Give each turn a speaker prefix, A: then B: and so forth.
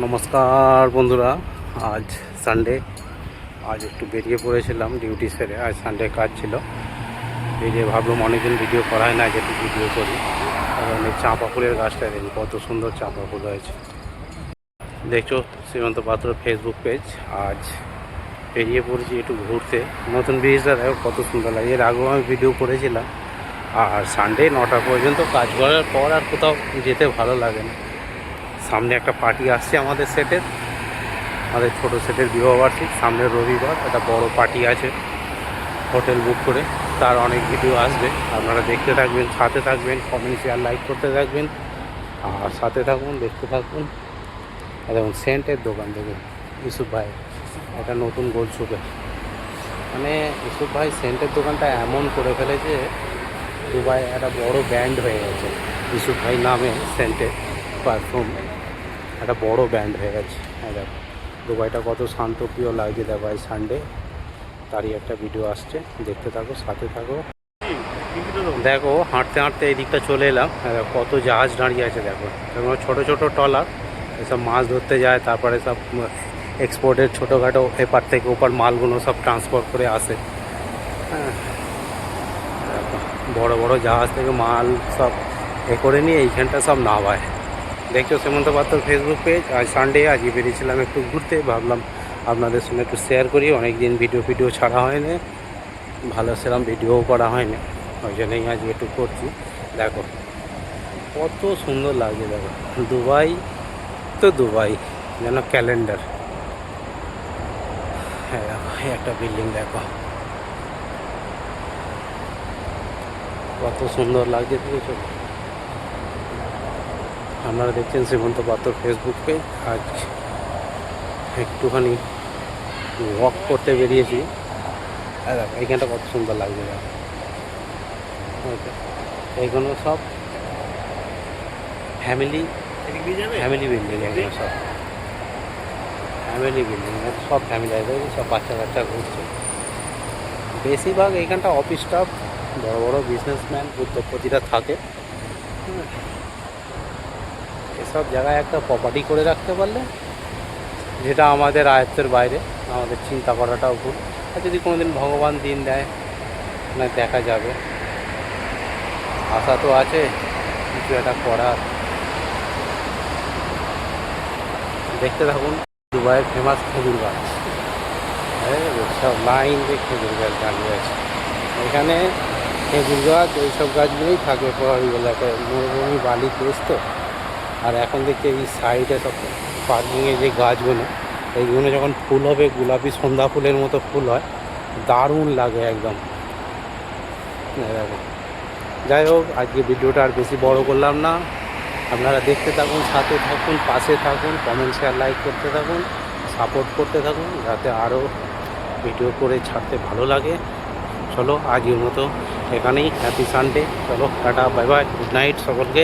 A: নমস্কার বন্ধুরা, আজ সানডে। আজ একটু বেরিয়ে পড়েছিলাম ডিউটি সেরে। আজ সানডে কাজ ছিল, বেরিয়ে ভাবলাম অনেকদিন ভিডিও করা হয় না, আজ একটু ভিডিও করি। কারণ এই চাঁপা ফুলের গাছটা দেখুন কত সুন্দর চাঁপা ফুল হয়েছে। দেখছো শ্রীমন্ত পাত্র ফেসবুক পেজ। আজ বেরিয়ে পড়েছি একটু ঘুরতে। নতুন ব্রিজটা দেখো কত সুন্দর লাগে। এর আগেও আমি ভিডিও করেছিলাম। আর সানডে 9টা পর্যন্ত কাজ করার পর আর কোথাও যেতে ভালো লাগে না। সামনে একটা পার্টি আসছে আমাদের সেটের, আমাদের ছোটো সেটের বিবাহবার্ষিক। সামনের রবিবার একটা বড় পার্টি আছে, হোটেল বুক করে। তার অনেক ভিডিও আসবে, আপনারা দেখতে থাকবেন, সাথে থাকবেন, কমেন্ট শেয়ার লাইক করতে থাকবেন, আর সাথে থাকুন, দেখতে থাকুন। দেখুন সেন্টের দোকান দেখুন ইউসুফ ভাই, একটা নতুন গোল সুপে। মানে ইউসুফ ভাই সেন্টের দোকানটা এমন করে ফেলেছে, দুবাই একটা বড় ব্র্যান্ড হয়ে গেছে। ইউসুফ ভাই নামে সেন্টের পারফিউম একটা বড় ব্র্যান্ড হয়ে গেছে। দেখো দুবাইটা কত শান্তপ্রিয় লাগছে। দেখো আজ সানডে, তারই একটা ভিডিও আসছে, দেখতে থাকো, সাথে থাকো। দেখো হাঁটতে হাঁটতে এই দিকটা চলে এলাম। কত জাহাজ দাঁড়িয়ে আছে দেখো। যেমন ছোটো ছোটো ট্রলার এসব মাছ ধরতে যায়, তারপরে সব এক্সপোর্টের ছোটোখাটো এপার থেকে ওপার মালগুলো সব ট্রান্সপোর্ট করে আসে। হ্যাঁ, বড় বড় জাহাজ থেকে মাল সব করে নিয়ে এইখানটা সব নামায়। দেখছো শ্রীমন্ত পাত্র ফেসবুক পেজ। আজ সানডে, আজকে বেরিয়েছিলাম একটু ঘুরতে। ভাবলাম আপনাদের সঙ্গে একটু শেয়ার করি। অনেক দিন ভিডিও ছাড়া হয়নি, ভালো সেরকম ভিডিও করা হয়নি, ওই জন্যই আজকে একটু করছি। দেখো কত সুন্দর লাগছে। দেখো দুবাই তো দুবাই, যেন ক্যালেন্ডার। হ্যাঁ একটা বিল্ডিং দেখো কত সুন্দর লাগছে। দেখেছো, আপনারা দেখছেন শ্রীমন্ত পাত্র ফেসবুক পেজ। আজ একটুখানি ওয়াক করতে বেরিয়েছি। দেখো এইখানটা কত সুন্দর লাগছে। দেখো এইগুলো সব ফ্যামিলি বিল্ডিং, এগুলো সব ফ্যামিলি বিল্ডিং, সব ফ্যামিলি আছে, সব বাচ্চা কাচ্চা ঘুরছে। বেশিরভাগ এইখানটা অফিস স্টাফ, বড় বড় বিজনেসম্যান, উদ্যোগপতিরা থাকে। এসব জায়গায় একটা প্রপার্টি করে রাখতে পারলে, যেটা আমাদের আয়ত্তের বাইরে, আমাদের চিন্তা করাটাও ভুল। আর যদি কোনোদিন ভগবান দিন দেয় না, দেখা যাবে। আশা তো আছে কিছু একটা করার। দেখতে থাকুন দুবাইয়ের ফেমাস খেজুর গাছ। সব লাইন দিয়ে খেজুর গাছ দাঁড়িয়ে আছে। এখানে খেজুর গাছ, এইসব গাছগুলোই থাকে পাহাড়ি এলাকায়, মরুভূমি বালি দেশ তো। আর এখন দেখছি এই সাইডে সব পার্কিংয়ে যে গাছগুলো, এইগুলো যখন ফুল হবে, গোলাপি সন্ধ্যা ফুলের মতো ফুল হয়, দারুণ লাগে একদম। দেখো, যাই হোক আজকে ভিডিওটা আর বেশি বড় করলাম না। আপনারা দেখতে থাকুন, সাথে থাকুন, পাশে থাকুন, কমেন্ট শেয়ার লাইক করতে থাকুন, সাপোর্ট করতে থাকুন, যাতে আরও ভিডিও করে ছাড়তে ভালো লাগে। চলো আজকের মতো এখানেই, হ্যাপি সানডে। চলো tata, bye bye, good night সকলকে।